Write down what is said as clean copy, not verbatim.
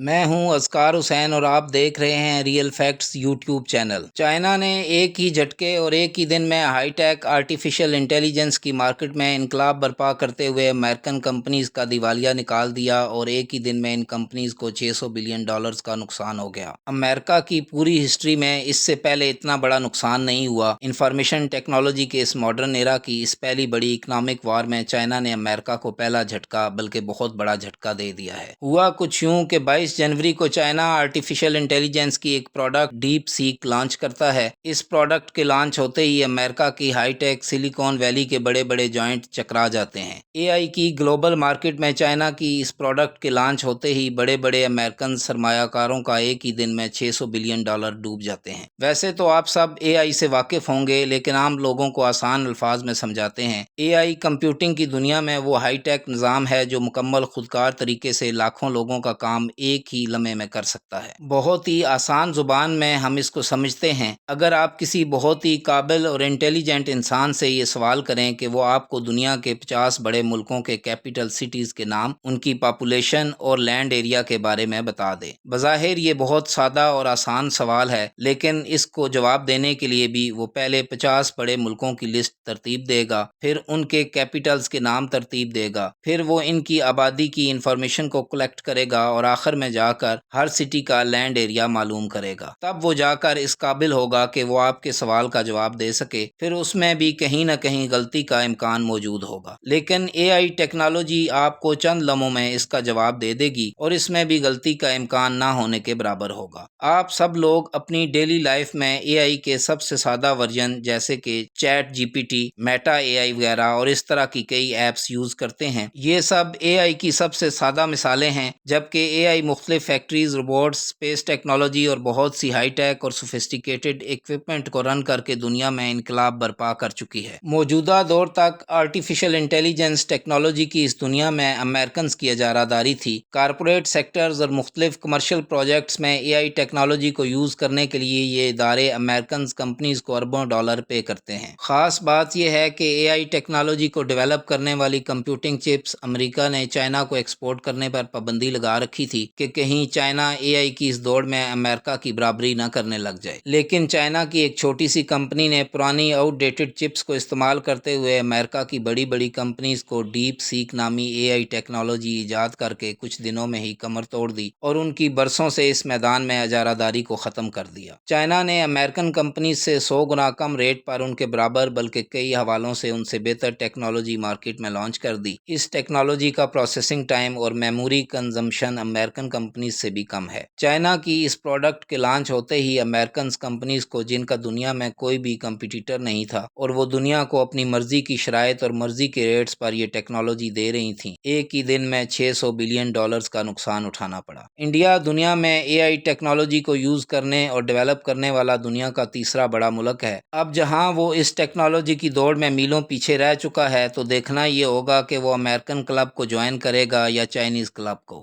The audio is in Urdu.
میں ہوں اذکار حسین اور آپ دیکھ رہے ہیں real facts YouTube channel. China نے ایک ہی جھٹکے اور ایک ہی دن میں ہائی ٹیک آرٹیفیشل انٹیلیجنس کی مارکیٹ میں انقلاب برپا کرتے ہوئے امریکن کمپنیز کا دیوالیہ نکال دیا اور ایک ہی دن میں ان کمپنیز کو $600 بلین کا نقصان ہو گیا۔ امریکہ کی پوری ہسٹری میں اس سے پہلے اتنا بڑا نقصان نہیں ہوا۔ انفارمیشن ٹیکنالوجی کے اس ماڈرن ایرا کی اس پہلی بڑی اکنامک وار میں چائنا نے امریکہ کو پہلا جھٹکا بلکہ بہت بڑا جھٹکا دے دیا ہے۔ ہوا کچھ یوں کہ 22 جنوری کو چائنا آرٹیفیشل انٹیلیجنس کی ایک پروڈکٹ ڈیپ سیک لانچ کرتا ہے۔ اس پروڈکٹ کے لانچ ہوتے ہی امریکہ کی ہائی ٹیک سلیکون ویلی کے بڑے بڑے جوائنٹ چکرا جاتے ہیں۔ اے آئی کی گلوبل مارکیٹ میں چائنا کی اس پروڈکٹ کے لانچ ہوتے ہی بڑے بڑے امریکن سرمایہ کاروں کا ایک ہی دن میں $600 بلین ڈوب جاتے ہیں۔ ویسے تو آپ سب اے آئی سے واقف ہوں گے، لیکن عام لوگوں کو آسان الفاظ میں سمجھاتے ہیں۔ اے آئی کمپیوٹنگ کی دنیا میں وہ ہائی ٹیک نظام ہے جو مکمل خودکار طریقے سے لاکھوں لوگوں کا کام ایک ہی لمحے میں کر سکتا ہے۔ بہت ہی آسان زبان میں ہم اس کو سمجھتے ہیں۔ اگر آپ کسی بہت ہی قابل اور انٹیلیجنٹ انسان سے یہ سوال کریں کہ وہ آپ کو دنیا کے 50 بڑے ملکوں کے کیپٹل سٹیز کے نام، ان کی پاپولیشن اور لینڈ ایریا کے بارے میں بتا دے۔ بظاہر یہ بہت سادہ اور آسان سوال ہے، لیکن اس کو جواب دینے کے لیے بھی وہ پہلے 50 بڑے ملکوں کی لسٹ ترتیب دے گا، پھر ان کے کیپٹلز کے نام ترتیب دے گا، پھر وہ ان کی آبادی کی انفارمیشن کو کلیکٹ کرے گا اور آخر میں جا کر ہر سٹی کا لینڈ ایریا معلوم کرے گا۔ تب وہ جا کر اس قابل ہوگا کہ وہ آپ کے سوال کا جواب دے سکے، پھر اس میں بھی کہیں نہ کہیں غلطی کا امکان موجود ہوگا۔ لیکن اے آئی ٹیکنالوجی آپ کو چند لمحوں میں اس کا جواب دے دے گی اور اس میں بھی غلطی کا امکان نہ ہونے کے برابر ہوگا۔ آپ سب لوگ اپنی ڈیلی لائف میں اے آئی کے سب سے سادہ ورژن جیسے کہ chat G P T, Meta A I وغیرہ اور اس طرح کی کئی ایپس یوز کرتے ہیں۔ یہ سب اے آئی کی سب سے سادہ مثالیں ہیں، جبکہ اے آئی مختلف فیکٹریز، روبوٹس، اسپیس ٹیکنالوجی اور بہت سی ہائی ٹیک اور سوفسٹیکیٹڈ اکوپمنٹ کو رن کر کے دنیا میں انقلاب برپا کر چکی ہے۔ موجودہ دور تک آرٹیفیشل انٹیلیجنس ٹیکنالوجی کی اس دنیا میں امریکنز کی اجارہ داری تھی۔ کارپوریٹ سیکٹرز اور مختلف کمرشل پروجیکٹس میں اے آئی ٹیکنالوجی کو یوز کرنے کے لیے یہ ادارے امریکنز کمپنیز کو اربوں ڈالر پے کرتے ہیں۔ خاص بات یہ ہے کہ اے آئی ٹیکنالوجی کو ڈیولپ کرنے والی کمپیوٹنگ چپس امریکہ نے چائنا کو ایکسپورٹ کرنے پر پابندی لگا رکھی تھی کہ کہیں چائنا اے آئی کی اس دوڑ میں امریکہ کی برابری نہ کرنے لگ جائے۔ لیکن چائنا کی ایک چھوٹی سی کمپنی نے پرانی آؤٹ ڈیٹڈ چپس کو استعمال کرتے ہوئے امریکہ کی بڑی بڑی کمپنیز کو ڈیپ سیک نامی اے آئی ٹیکنالوجی ایجاد کر کے کچھ دنوں میں ہی کمر توڑ دی اور ان کی برسوں سے اس میدان میں اجارہ داری کو ختم کر دیا۔ چائنا نے امریکن کمپنیز سے 100 گنا کم ریٹ پر ان کے برابر بلکہ کئی حوالوں سے ان سے بہتر ٹیکنالوجی مارکیٹ میں لانچ کر دی۔ اس ٹیکنالوجی کا پروسیسنگ ٹائم اور میموری کنزمپشن امریکن کمپنیز سے بھی کم ہے۔ چائنا کی اس پروڈکٹ کے لانچ ہوتے ہی امریکن کمپنیز کو، جن کا دنیا میں کوئی بھی کمپیٹیٹر نہیں تھا اور وہ دنیا کو اپنی مرضی کی شرائط اور مرضی کے ریٹس پر یہ ٹیکنالوجی دے رہی تھیں، ایک ہی دن میں $600 بلین کا نقصان اٹھانا پڑا۔ انڈیا دنیا میں اے آئی ٹیکنالوجی کو یوز کرنے اور ڈیولپ کرنے والا دنیا کا تیسرا بڑا ملک ہے۔ اب جہاں وہ اس ٹیکنالوجی کی دوڑ میں میلوں پیچھے رہ چکا ہے، تو دیکھنا یہ ہوگا کہ وہ امریکن کلب کو جوائن کرے گا یا چائنیز کلب کو۔